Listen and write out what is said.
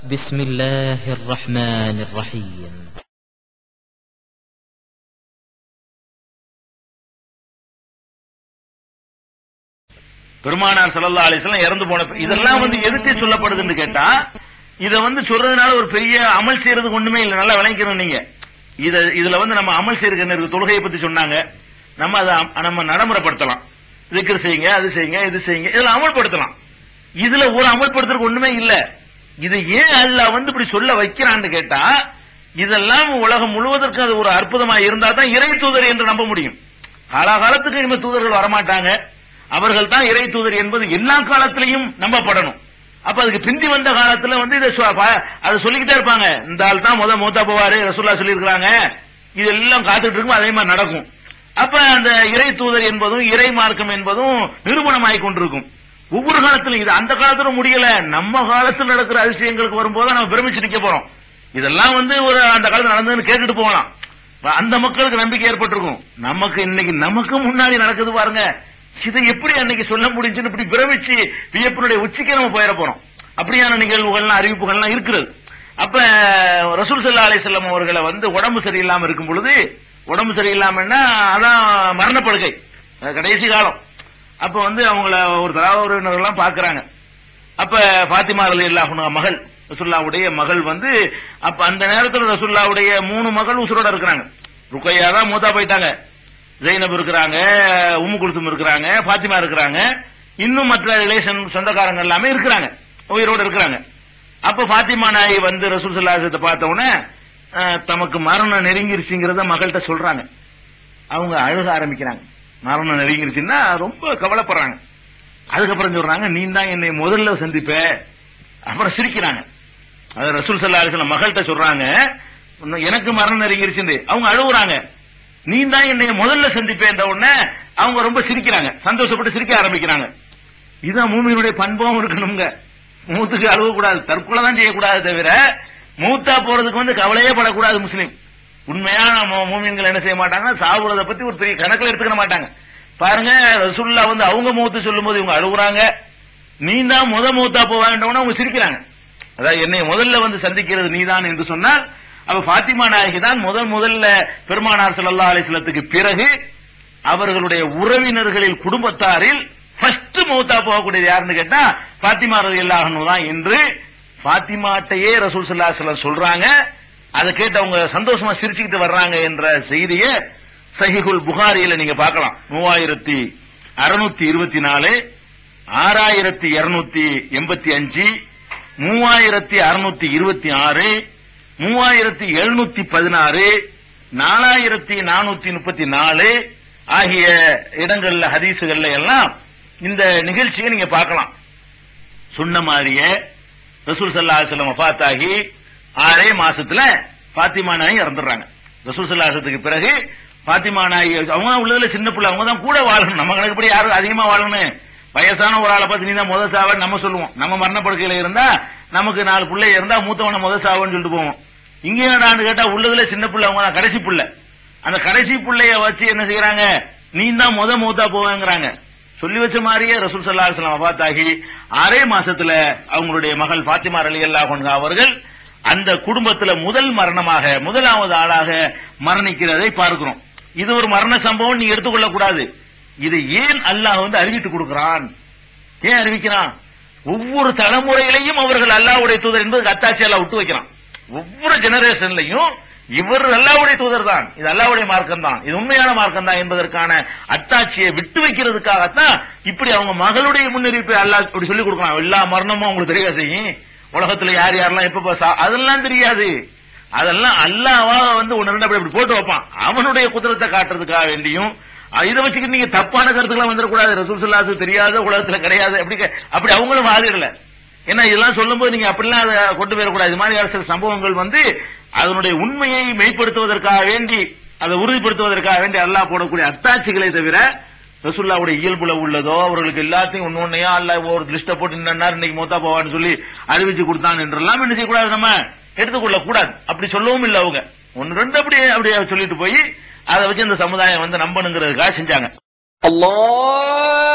بسم الله الرحمن الرحيم. பெருமானார் ஸல்லல்லாஹு அலைஹி வஸல்லம் இறந்து போன இதெல்லாம் எதுக்கு சொல்லப்படுதுன்னு கேட்டா, இத சொல்றதுனால ஒரு பெரிய அமல் செய்யறதுக்கு ஒண்ணுமே இல்ல. நல்லா விளங்கிக்கணும் நீங்க. இதுல நம்ம அமல் செய்யறதுக்கு தொழுகையை பத்தி சொன்னாங்க. நம்ம நடைமுறைப்படுத்தலாம். திக்ர் செய்யுங்க, அது செய்யுங்க, இது செய்யுங்க, இதுல அமல்படுத்தலாம். இதுல ஒரு அமல்படுத்துறதுக்கு ஒண்ணுமே இல்ல. இது ஏன் அல்லாஹ் இப்படி சொல்ல வைக்கிறான்னு கேட்டா, இதெல்லாம் உலகம் முழுவதற்கு அது ஒரு அற்புதமா இருந்தா தான் இறை தூதர் என்று நம்ப முடியும். காலகாலத்துக்கு இனிமே தூதர்கள் வரமாட்டாங்க. அவர்கள் தான் இறை தூதர் என்பது எல்லா காலத்திலையும் நம்பப்படணும். அப்ப அதுக்கு பிந்தி வந்த காலத்துல அதை சொல்லிக்கிட்டே இருப்பாங்க. இந்த ஆள் தான் மூத்தா போவாரு, ரசூலுல்லாஹ் சொல்லி இருக்காங்க. இதெல்லாம் காத்துட்டு இருக்கும், அதே மாதிரி நடக்கும். அப்ப அந்த இறை தூதர் என்பதும் இறை மார்க்கம் என்பதும் நிரூபணமாய் கொண்டிருக்கும். ஒவ்வொரு காலத்திலும் இது அந்த காலத்துல முடியல. நம்ம காலத்தில் நடக்கிற அதிசயங்களுக்கு வரும்போது நம்ம பிரமிச்சு நிக்க போறோம். இதெல்லாம் ஒரு அந்த காலத்துல நடந்ததுன்னு கேட்டுட்டு போகலாம். அந்த மக்களுக்கு நம்பிக்கை ஏற்பட்டிருக்கும். நமக்கு இன்னைக்கு நமக்கு முன்னாடி நடக்குது பாருங்க, இதை எப்படி அன்னைக்கு சொல்ல முடிஞ்சுன்னு இப்படி பிரமிச்சு வியப்பினுடைய உச்சிக்கு நம்ம போயிட போறோம். அப்படியான நிகழ்வுகள்லாம் அறிவிப்புகள்லாம் இருக்கிறது. அப்ப ரசூல் ஸல்லல்லாஹு அலைஹி வஸல்லம் அவர்களை உடம்பு சரியில்லாம இருக்கும் பொழுது, உடம்பு சரியில்லாமன்னா அதான் மரணப்படுகை, கடைசி காலம். அப்ப அவங்கள ஒரு தராவூரினர்கள்லாம் பாக்குறாங்க. அப்ப பாத்திமா ரலியல்லாஹு அன்ஹா மகள், ரசூலுல்லாஹ்வுடைய மகள் அப்ப அந்த நேரத்தில் ரசூலுல்லாஹ்வுடைய 3 மகள் உசுரோட இருக்கிறாங்க. ருக்கையா தான் மூத்தா போயிட்டாங்க. ஜெய்னப் இருக்கிறாங்க, உம்மு குல்தும் இருக்கிறாங்க, பாத்திமா இருக்கிறாங்க, இன்னும் மற்ற ரிலேஷன் சொந்தக்காரங்க எல்லாமே இருக்கிறாங்க, உயிரோடு இருக்கிறாங்க. அப்ப பாத்திமா நாய் ரசூல் ஸல்லல்லாஹு அலைஹி வஸல்லம் பார்த்த உடனே தமக்கு மரணம் நெருங்கிருச்சுங்கிறத மகள்கிட்ட சொல்றாங்க. அவங்க அழுக ஆரம்பிக்கிறாங்க. மரணம் நெருங்கிருச்சுன்னா ரொம்ப கவலைப்படுறாங்க. அதுக்கப்புறம் சொல்றாங்க, நீ தான் என்னை முதல்ல சந்திப்ப. அப்புறம் சிரிக்கிறாங்க. அது ரசூல் ஸல்லல்லாஹு அலைஹி வஸல்லம் மகள்கிட்ட சொல்றாங்க, எனக்கு மரணம் நெருங்கிருச்சு. அவங்க அழுகுறாங்க, நீ தான் என்னை முதல்ல சந்திப்பேன்ற உடனே அவங்க ரொம்ப சிரிக்கிறாங்க, சந்தோஷப்பட்டு சிரிக்க ஆரம்பிக்கிறாங்க. இதுதான் மூமினுடைய பண்பும் இருக்கணுங்க. மூத்துக்கு அழுவக்கூடாது, தற்கொலை தான் செய்யக்கூடாது, தவிர மூத்தா போறதுக்கு கவலையே படக்கூடாது. முஸ்லீம் உண்மையான மூமின்கள் என்ன செய்ய மாட்டாங்க, சாவுறதை பத்தி ஒரு பெரிய கணக்கில் எடுத்துக்க மாட்டாங்க. பாருங்க, ரசூலுல்லாஹ் அவங்க மூத்து சொல்லும் போது இவங்க அழுகுறாங்க, நீ தான் மூத்தா போவான்றவன அவங்க சிரிக்கிறாங்க. அதாவது என்னை முதல்ல சந்திக்கிறது நீதான் என்று சொன்னால், அப்ப பாத்திமா நாயகி தான் முதல்ல பெருமானார் ஸல்லல்லாஹு அலைஹி வஸல்லத்துக்கு பிறகு அவர்களுடைய உறவினர்களில் குடும்பத்தாரில் ஃபர்ஸ்ட் மௌத்தா போகக்கூடியது யாருன்னு கேட்டா பாத்திமா ரலியல்லாஹு அன்ஹா தான் என்று பாத்திமாட்டையே ரசூல் ஸல்லல்லாஹு அலைஹி வஸல்லம் சொல்றாங்க. அதை கேட்டு அவங்க சந்தோஷமா சிரிச்சுக்கிட்டு வர்றாங்க என்ற செய்தியை சஹீஹுல் புகாரியில நீங்க பார்க்கலாம். 3624, 6285, 3626, 3716, 4434 ஆகிய இடங்கள்ல ஹதீசுகள்ல எல்லாம் இந்த நிகழ்ச்சியை நீங்க பார்க்கலாம். சொன்ன மாதிரியே ரசூல் ஸல்லல்லாஹு அலைஹி வஸல்லம் வஃபாத் ஆகி 6 மாசத்துல பாத்திமா நாயகி இறந்துடுறாங்க. ரசூல் ஸல்லல்லாஹு அலைஹி வஸல்லத்துக்கு பிறகு பாத்திமா நாயகி அவங்க உள்ளதுல சின்ன பிள்ளை, அவங்க தான் கூட வாழணும். நம்ம கணக்குப்படி யாரும் அதிகமா வாழணும். வயசான ஒரு ஆளை பார்த்து நீ தான் முத சாவன்னு நம்ம சொல்லுவோம். நம்ம மரணப்படுக்கையில இருந்தா நமக்கு 4 பிள்ளை இருந்தா மூத்தவன முத சாவன்னு சொல்லிட்டு போவோம். இங்கே நான் கேட்டா உள்ளதுல சின்ன பிள்ளை, அவங்க தான் கடைசி பிள்ளை. அந்த கடைசி பிள்ளைய வச்சு என்ன செய்யறாங்க, நீ தான் மூத்தா போவேங்கிறாங்க. சொல்லி வச்ச மாதிரியே ரசூல் ஸல்லல்லாஹு அலைஹி வஸல்லம் வஃபாத் ஆகி 6 மாசத்துல அவங்களுடைய மகள் பாத்திமா ரலியல்லாஹு அன்ஹா அவர்கள் அந்த குடும்பத்துல முதலாவது ஆளாக மரணிக்கிறதை பார்க்கிறோம். இது ஒரு மரண சம்பவம் நீ எடுத்துக்கொள்ள கூடாது. இது ஏன் அல்லாஹ் அறிவித்து கொடுக்கிறான்? ஏன் அறிவிக்கிறான்? ஒவ்வொரு தலைமுறையிலையும் அவர்கள் அல்லாஹ்வுடைய தூதர் என்பது அத்தாட்சி அல்லாஹ் விட்டு வைக்கிறான். ஒவ்வொரு ஜெனரேஷன்லையும் இவர் அல்லாஹ்வுடைய தூதர் தான், இது அல்லாஹ்வுடைய மார்க்கம் தான், இது உண்மையான மார்க்கம் தான் என்பதற்கான அத்தாட்சியை விட்டு வைக்கிறதுக்காகத்தான் இப்படி அவங்க மகளுடைய முன்னறிவிப்பை அல்லாஹ் இப்படி சொல்லிக் கொடுக்கலாம். எல்லா மரணமும் அவங்களுக்கு தெரிய செய்யும். உலகத்துல யார் யாரெல்லாம் எப்ப அதெல்லாம் தெரியாது. அதெல்லாம் அல்லாஹ்வா ஒன்னு ரெண்டு அப்படி போட்டு வைப்பான். அவனுடைய குதிரத்தை காட்டுறதுக்காக வேண்டியும் இதை வச்சுக்கிட்டு நீங்க தப்பான கருத்துக்களை வந்துடக்கூடாது. ரசூல் ஸல்லல்லாஹு அலைஹி வஸல்லம் தெரியாத உலகத்துல கிடையாது அப்படி அவங்களும் வாதிடல. ஏன்னா இதெல்லாம் சொல்லும் போது நீங்க அப்படிலாம் அதை கொண்டு போயிடக்கூடாது. இது மாதிரி சில சம்பவங்கள் அதனுடைய உண்மையை மெய்ப்படுத்துவதற்காக வேண்டி, அதை உறுதிப்படுத்துவதற்காக வேண்டி அல்லாஹ் போடக்கூடிய அத்தாட்சிகளை தவிர ரசூலுல்லாஹ்வுடைய இயல்புல உள்ளதோ அவர்களுக்கு எல்லாத்தையும் ஒன்னொன்னையா அல்லாஹ் ஒரு லிஸ்ட போட்டு இன்னைக்கு மூத்தா போவான்னு சொல்லி அறிவிச்சு கொடுத்தான் என்றெல்லாம் என்ன செய்யக்கூடாது, நம்ம எடுத்துக்கொள்ள கூடாது. அப்படி சொல்லவும் இல்லை. அவங்க 1-2 அப்படியே சொல்லிட்டு போய் அதை வச்சு அந்த சமுதாயம் நம்பணுங்கிறதுக்காக செஞ்சாங்க. அல்லாஹ்